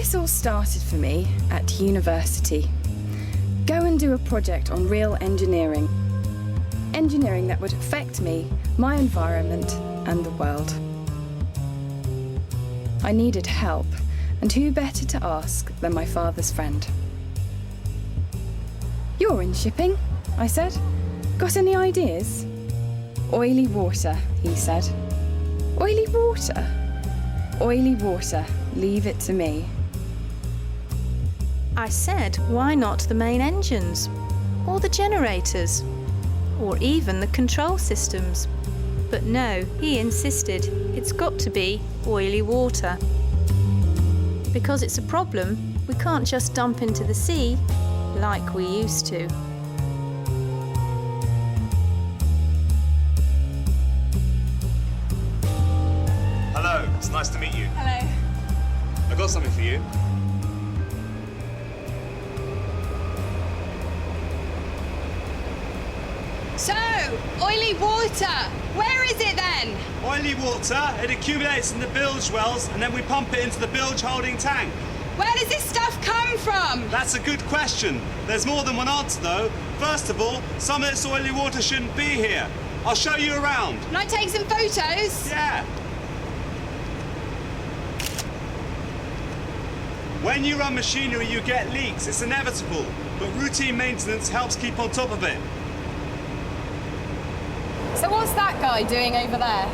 This all started for me at university. Go and do a project on real engineering. Engineering that would affect me, my environment, and the world. I needed help, and who better to ask than my father's friend? You're in shipping, I said. Got any ideas? Oily water, he said. Oily water? Oily water, leave it to me. I said, why not the main engines? Or the generators? Or even the control systems? But no, he insisted it's got to be oily water. Because it's a problem, we can't just dump into the sea like we used to. Hello, it's nice to meet you. Hello. I got something for you. So, oily water. Where is it then? Oily water, it accumulates in the bilge wells and then we pump it into the bilge holding tank. Where does this stuff come from? That's a good question. There's more than one answer though. First of all, some of this oily water shouldn't be here. I'll show you around. Can I take some photos? Yeah. When you run machinery, you get leaks. It's inevitable, but routine maintenance helps keep on top of it. So what's that guy doing over there?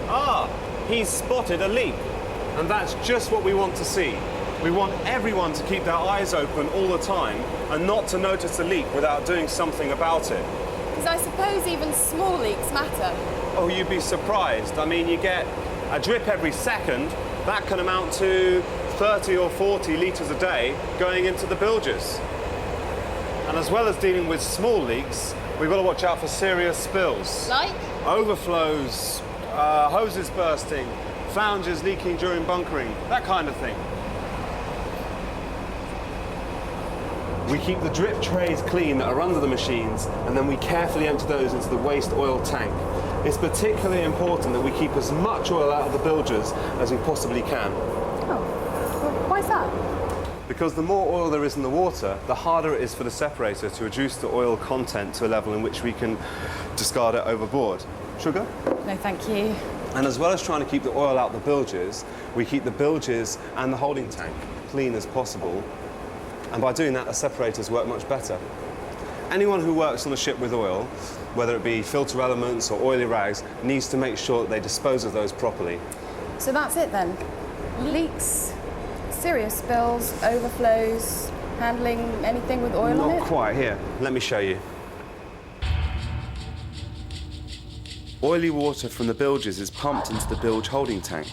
Ah, he's spotted a leak. And that's just what we want to see. We want everyone to keep their eyes open all the time and not to notice a leak without doing something about it. Because I suppose even small leaks matter. Oh, you'd be surprised. I mean, you get a drip every second. That can amount to 30 or 40 litres a day going into the bilges. And as well as dealing with small leaks, we've got to watch out for serious spills. Like? Overflows, hoses bursting, flanges leaking during bunkering, that kind of thing. We keep the drip trays clean that are under the machines, and then we carefully empty those into the waste oil tank. It's particularly important that we keep as much oil out of the bilges as we possibly can. Oh, well, why's that? Because the more oil there is in the water, the harder it is for the separator to reduce the oil content to a level in which we can discard it overboard. Sugar? No, thank you. And as well as trying to keep the oil out the bilges, we keep the bilges and the holding tank clean as possible. And by doing that, the separators work much better. Anyone who works on a ship with oil, whether it be filter elements or oily rags, needs to make sure that they dispose of those properly. So that's it then? Leaks, serious spills, overflows, handling anything with oil on it? Not quite. Here, let me show you. Oily water from the bilges is pumped into the bilge holding tank.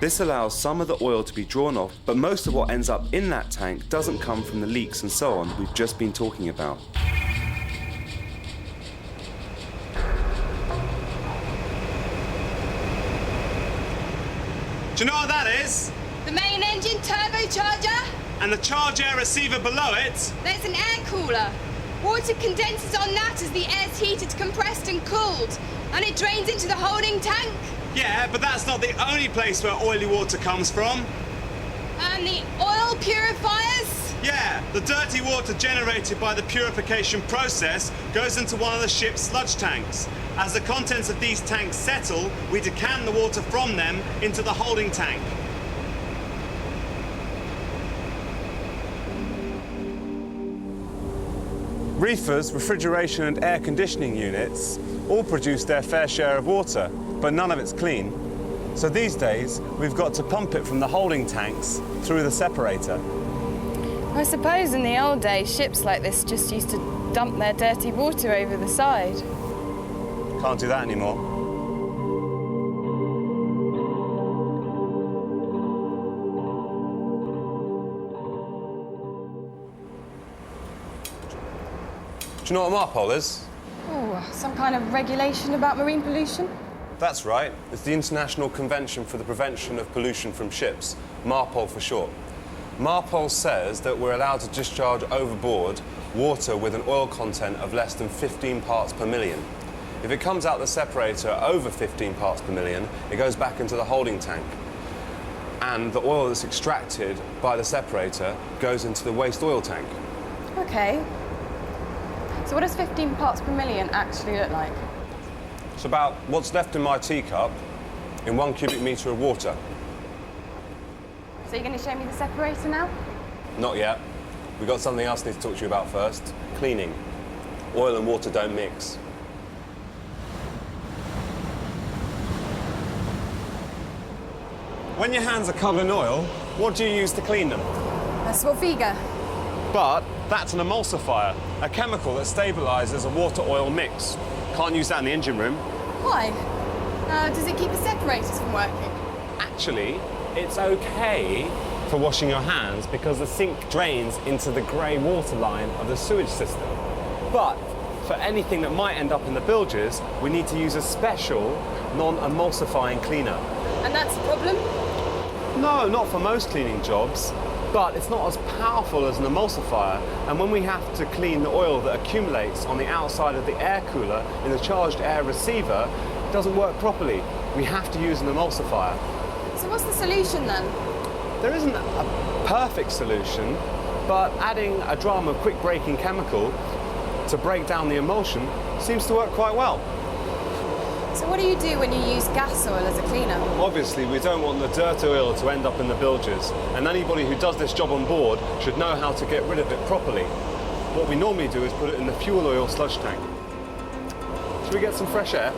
This allows some of the oil to be drawn off, but most of what ends up in that tank doesn't come from the leaks and so on we've just been talking about. Do you know what that is? The main engine turbocharger? And the charge air receiver below it? There's an air cooler. Water condenses on that as the air's heated, compressed and cooled. And it drains into the holding tank. Yeah, but that's not the only place where oily water comes from. And the oil purifiers? Yeah, the dirty water generated by the purification process goes into one of the ship's sludge tanks. As the contents of these tanks settle, we decant the water from them into the holding tank. Reefers, refrigeration and air conditioning units all produce their fair share of water, but none of it's clean. So these days, we've got to pump it from the holding tanks through the separator. I suppose in the old days, ships like this just used to dump their dirty water over the side. Can't do that anymore. Do you know what a MARPOL is? Oh, some kind of regulation about marine pollution? That's right. It's the International Convention for the Prevention of Pollution from Ships, MARPOL for short. MARPOL says that we're allowed to discharge overboard water with an oil content of less than 15 parts per million. If it comes out the separator over 15 parts per million, it goes back into the holding tank. And the oil that's extracted by the separator goes into the waste oil tank. Okay. So what does 15 parts per million actually look like? It's about what's left in my teacup in 1 cubic metre of water. So you're going to show me the separator now? Not yet. We've got something else I need to talk to you about first. Cleaning. Oil and water don't mix. When your hands are covered in oil, what do you use to clean them? A Swaviga. But that's an emulsifier, a chemical that stabilises a water-oil mix. Can't use that in the engine room. Why? Does it keep the separators from working? Actually, it's okay for washing your hands because the sink drains into the grey water line of the sewage system. But for anything that might end up in the bilges, we need to use a special non-emulsifying cleaner. And that's the problem? No, not for most cleaning jobs, but it's not as powerful as an emulsifier, and when we have to clean the oil that accumulates on the outside of the air cooler in the charged air receiver, it doesn't work properly. We have to use an emulsifier. So what's the solution then? There isn't a perfect solution, but adding a drum of quick-breaking chemical to break down the emulsion seems to work quite well. So what do you do when you use gas oil as a cleaner? Obviously, we don't want the dirt oil to end up in the bilges, and anybody who does this job on board should know how to get rid of it properly. What we normally do is put it in the fuel oil sludge tank. Should we get some fresh air?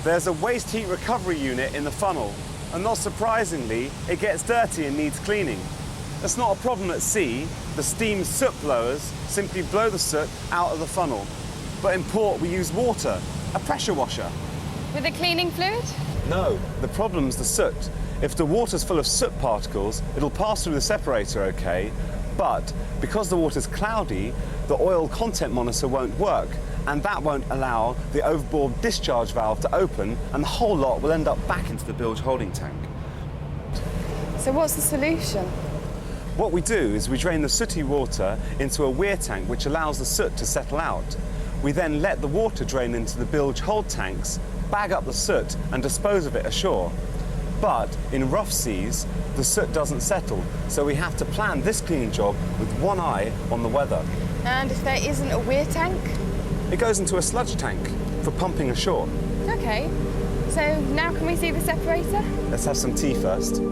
There's a waste heat recovery unit in the funnel, and not surprisingly, it gets dirty and needs cleaning. That's not a problem at sea. The steam soot blowers simply blow the soot out of the funnel. But in port, we use water, a pressure washer. With a cleaning fluid? No, the problem's the soot. If the water's full of soot particles, it'll pass through the separator okay, but because the water's cloudy, the oil content monitor won't work, and that won't allow the overboard discharge valve to open, and the whole lot will end up back into the bilge holding tank. So what's the solution? What we do is we drain the sooty water into a weir tank which allows the soot to settle out. We then let the water drain into the bilge hold tanks, bag up the soot and dispose of it ashore. But in rough seas, the soot doesn't settle, so we have to plan this cleaning job with one eye on the weather. And if there isn't a weir tank? It goes into a sludge tank for pumping ashore. Okay. So now can we see the separator? Let's have some tea first.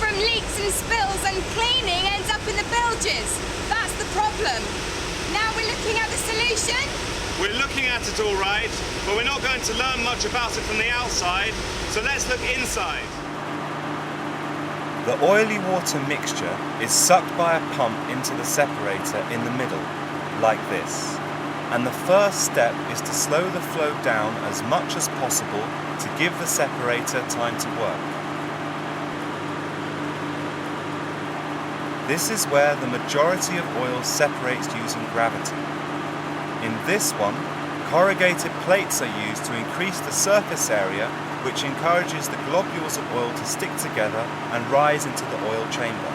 From leaks and spills and cleaning ends up in the bilges. That's the problem. Now we're looking at the solution? We're looking at it all right, but we're not going to learn much about it from the outside, so let's look inside. The oily water mixture is sucked by a pump into the separator in the middle, like this. And the first step is to slow the flow down as much as possible to give the separator time to work. This is where the majority of oil separates using gravity. In this one, corrugated plates are used to increase the surface area, which encourages the globules of oil to stick together and rise into the oil chamber.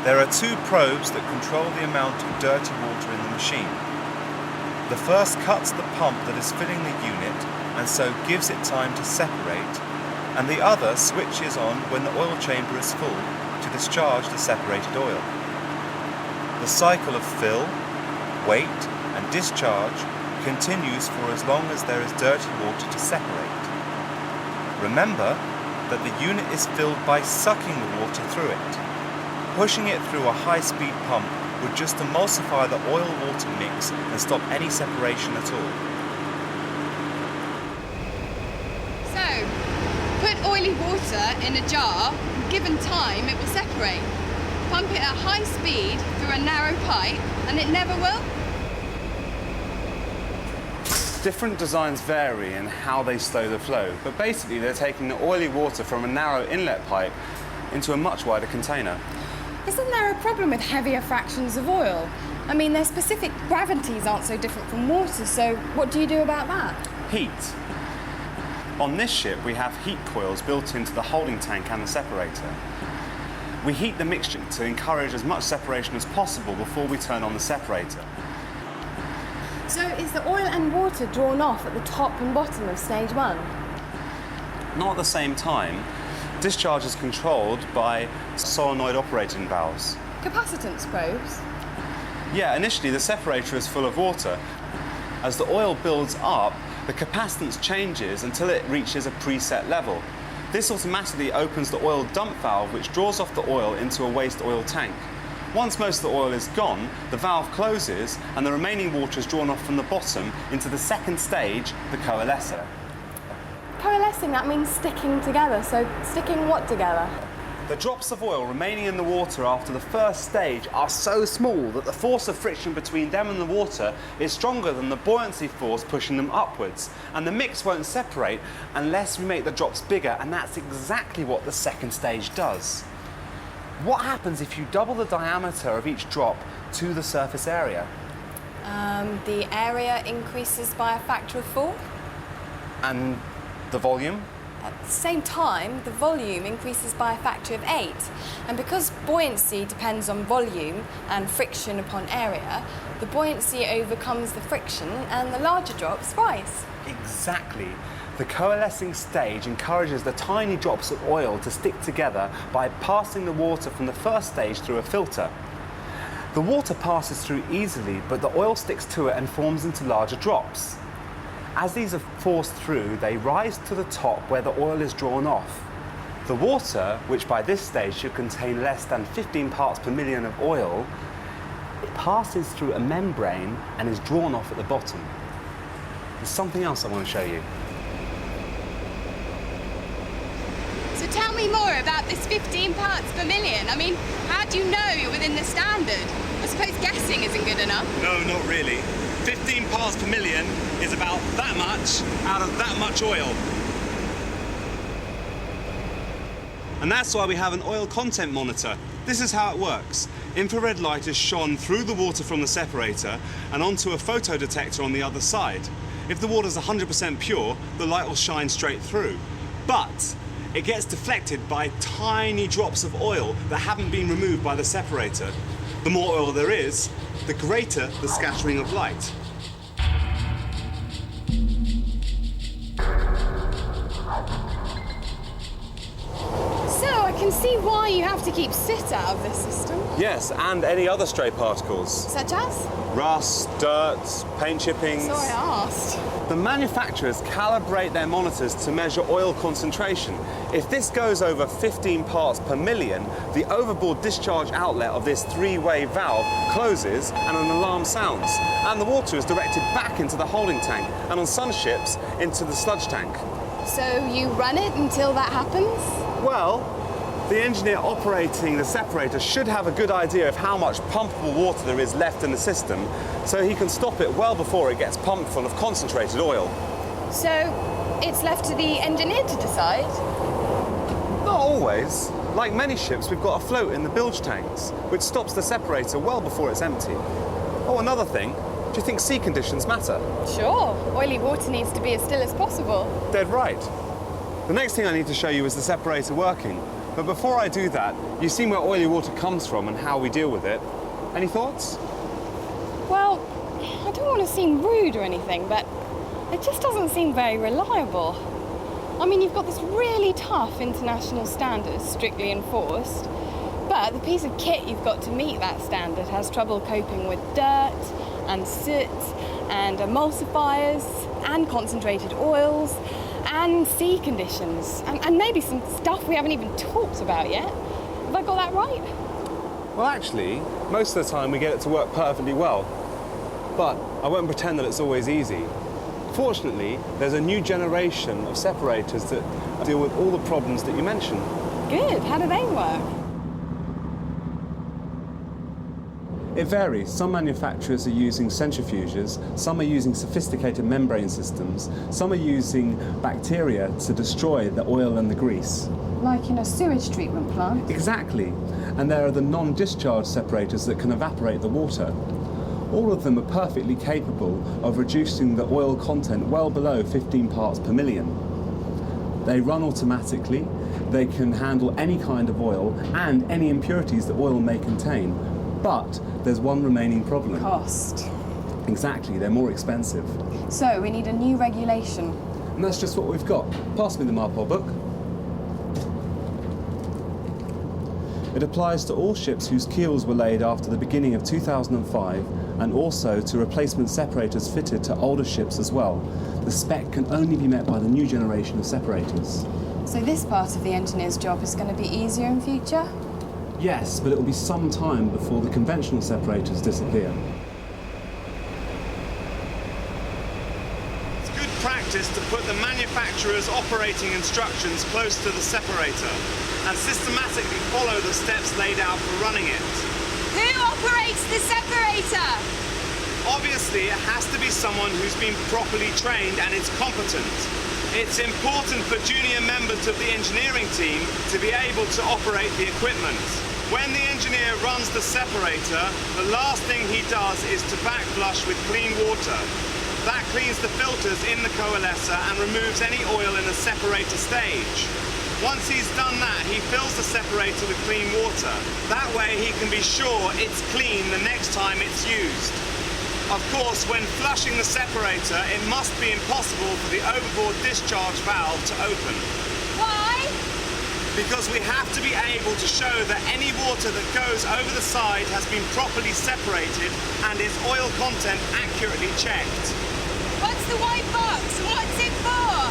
There are two probes that control the amount of dirty water in the machine. The first cuts the pump that is filling the unit and so gives it time to separate, and the other switches on when the oil chamber is full to discharge the separated oil. The cycle of fill, wait and discharge continues for as long as there is dirty water to separate. Remember that the unit is filled by sucking the water through it. Pushing it through a high-speed pump would just emulsify the oil-water mix and stop any separation at all. So, put oily water in a jar, given time it will separate. pump it at high speed through a narrow pipe, and it never will? Different designs vary in how they slow the flow, but basically they're taking the oily water from a narrow inlet pipe into a much wider container. Isn't there a problem with heavier fractions of oil? I mean, their specific gravities aren't so different from water, so what do you do about that? Heat. On this ship, we have heat coils built into the holding tank and the separator. We heat the mixture to encourage as much separation as possible before we turn on the separator. So is the oil and water drawn off at the top and bottom of stage 1? Not at the same time. Discharge is controlled by solenoid operating valves. Capacitance probes? Yeah, initially the separator is full of water. As the oil builds up, the capacitance changes until it reaches a preset level. This automatically opens the oil dump valve, which draws off the oil into a waste oil tank. Once most of the oil is gone, the valve closes and the remaining water is drawn off from the bottom into the second stage, the coalescer. Coalescing, that means sticking together, so sticking what together? The drops of oil remaining in the water after the first stage are so small that the force of friction between them and the water is stronger than the buoyancy force pushing them upwards, and the mix won't separate unless we make the drops bigger, and that's exactly what the second stage does. What happens if you double the diameter of each drop to the surface area? The area increases by a factor of 4. And the volume? At the same time, the volume increases by a factor of 8. And because buoyancy depends on volume and friction upon area, the buoyancy overcomes the friction and the larger drops rise. Exactly. The coalescing stage encourages the tiny drops of oil to stick together by passing the water from the first stage through a filter. The water passes through easily, but the oil sticks to it and forms into larger drops. As these are forced through, they rise to the top where the oil is drawn off. The water, which by this stage should contain less than 15 parts per million of oil, it passes through a membrane and is drawn off at the bottom. There's something else I want to show you. So tell me more about this 15 parts per million. I mean, how do you know you're within the standard? I suppose guessing isn't good enough. No, not really. 15 parts per million is about that much out of that much oil. And that's why we have an oil content monitor. This is how it works. Infrared light is shone through the water from the separator and onto a photo detector on the other side. If the water is 100% pure, the light will shine straight through. But it gets deflected by tiny drops of oil that haven't been removed by the separator. The more oil there is, the greater the scattering of light. So I can see why you have to keep soot out of this system. Yes, and any other stray particles. Such as? Rust, dirt, paint chippings. So I asked. The manufacturers calibrate their monitors to measure oil concentration. If this goes over 15 parts per million, the overboard discharge outlet of this three-way valve closes and an alarm sounds. And the water is directed back into the holding tank and on some ships into the sludge tank. So you run it until that happens? Well, the engineer operating the separator should have a good idea of how much pumpable water there is left in the system, so he can stop it well before it gets pumped full of concentrated oil. So it's left to the engineer to decide? Not always. Like many ships, we've got a float in the bilge tanks, which stops the separator well before it's empty. Oh, another thing, do you think sea conditions matter? Sure. Oily water needs to be as still as possible. Dead right. The next thing I need to show you is the separator working. But before I do that, you've seen where oily water comes from and how we deal with it. Any thoughts? Well, I don't want to seem rude or anything, but it just doesn't seem very reliable. I mean, you've got this really tough international standards strictly enforced, but the piece of kit you've got to meet that standard has trouble coping with dirt and soot and emulsifiers and concentrated oils and sea conditions, and maybe some stuff we haven't even talked about yet. Have I got that right? Well, actually, most of the time we get it to work perfectly well. But I won't pretend that it's always easy. Fortunately, there's a new generation of separators that deal with all the problems that you mentioned. Good. How do they work? It varies. Some manufacturers are using centrifuges, some are using sophisticated membrane systems, some are using bacteria to destroy the oil and the grease. Like in a sewage treatment plant? Exactly. And there are the non-discharge separators that can evaporate the water. All of them are perfectly capable of reducing the oil content well below 15 parts per million. They run automatically, they can handle any kind of oil and any impurities that oil may contain. But there's one remaining problem. Cost. Exactly, they're more expensive. So we need a new regulation. And that's just what we've got. Pass me the MARPOL book. It applies to all ships whose keels were laid after the beginning of 2005 and also to replacement separators fitted to older ships as well. The spec can only be met by the new generation of separators. So this part of the engineer's job is going to be easier in future? Yes, but it will be some time before the conventional separators disappear. It's good practice to put the manufacturer's operating instructions close to the separator and systematically follow the steps laid out for running it. Who operates the separator? Obviously, it has to be someone who's been properly trained and is competent. It's important for junior members of the engineering team to be able to operate the equipment. When the engineer runs the separator, the last thing he does is to backflush with clean water. That cleans the filters in the coalescer and removes any oil in the separator stage. Once he's done that, he fills the separator with clean water. That way he can be sure it's clean the next time it's used. Of course, when flushing the separator, it must be impossible for the overboard discharge valve to open. Why? Because we have to be able to show that any water that goes over the side has been properly separated and its oil content accurately checked. What's the white box? What's it for?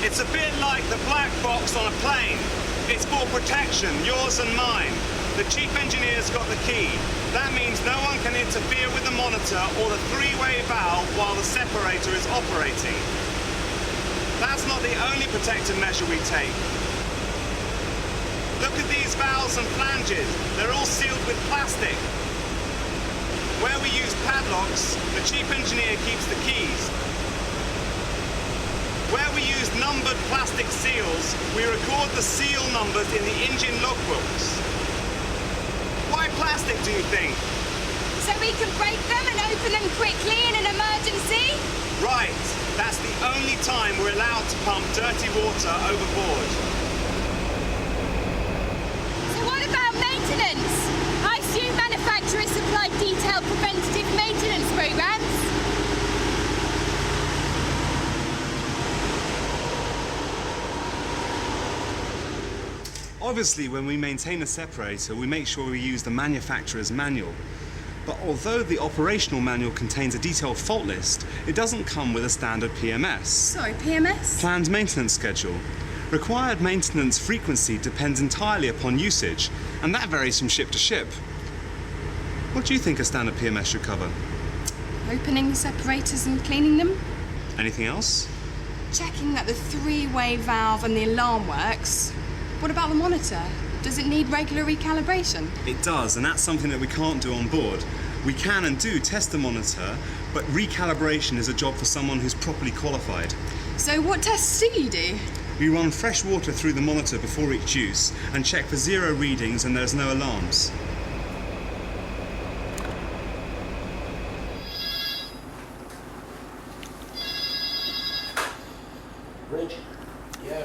It's a bit like the black box on a plane. It's for protection, yours and mine. The chief engineer's got the key. That means no one can interfere with the monitor or the three-way valve while the separator is operating. That's not the only protective measure we take. Look at these valves and flanges. They're all sealed with plastic. Where we use padlocks, the chief engineer keeps the keys. Where we use numbered plastic seals, we record the seal numbers in the engine logbooks. Why plastic, do you think? So we can break them and open them quickly in an emergency? Right. That's the only time we're allowed to pump dirty water overboard. So what about maintenance? I assume manufacturers supply detailed preventative maintenance programs. Obviously, when we maintain a separator, we make sure we use the manufacturer's manual. But although the operational manual contains a detailed fault list, it doesn't come with a standard PMS. Sorry, PMS? Planned maintenance schedule. Required maintenance frequency depends entirely upon usage, and that varies from ship to ship. What do you think a standard PMS should cover? Opening the separators and cleaning them? Anything else? Checking that the three-way valve and the alarm works. What about the monitor? Does it need regular recalibration? It does, and that's something that we can't do on board. We can and do test the monitor, but recalibration is a job for someone who's properly qualified. So what tests do you do? We run fresh water through the monitor before each use and check for 0 readings and there's no alarms.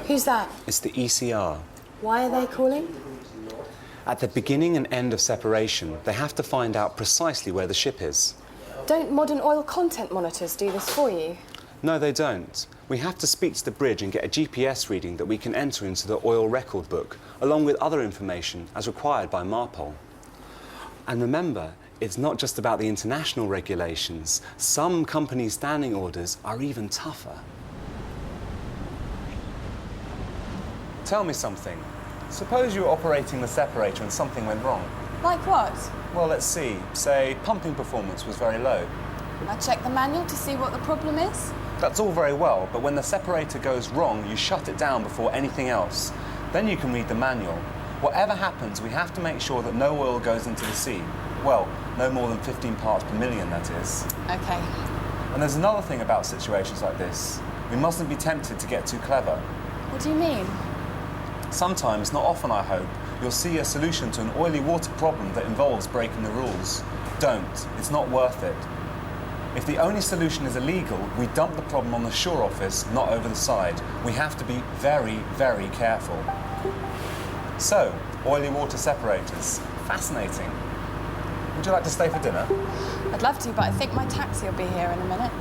Who's that? It's the ECR. Why are they calling? At the beginning and end of separation, they have to find out precisely where the ship is. Don't modern oil content monitors do this for you? No, they don't. We have to speak to the bridge and get a GPS reading that we can enter into the oil record book, along with other information as required by MARPOL. And remember, it's not just about the international regulations. Some companies' standing orders are even tougher. Tell me something. Suppose you were operating the separator and something went wrong. Like what? Well, let's see. Say, pumping performance was very low. I check the manual to see what the problem is. That's all very well, but when the separator goes wrong, you shut it down before anything else. Then you can read the manual. Whatever happens, we have to make sure that no oil goes into the sea. Well, no more than 15 parts per million, that is. Okay. And there's another thing about situations like this. We mustn't be tempted to get too clever. What do you mean? Sometimes, not often I hope, you'll see a solution to an oily water problem that involves breaking the rules. Don't. It's not worth it. If the only solution is illegal, we dump the problem on the shore office, not over the side. We have to be very, very careful. So, oily water separators. Fascinating. Would you like to stay for dinner? I'd love to, but I think my taxi will be here in a minute.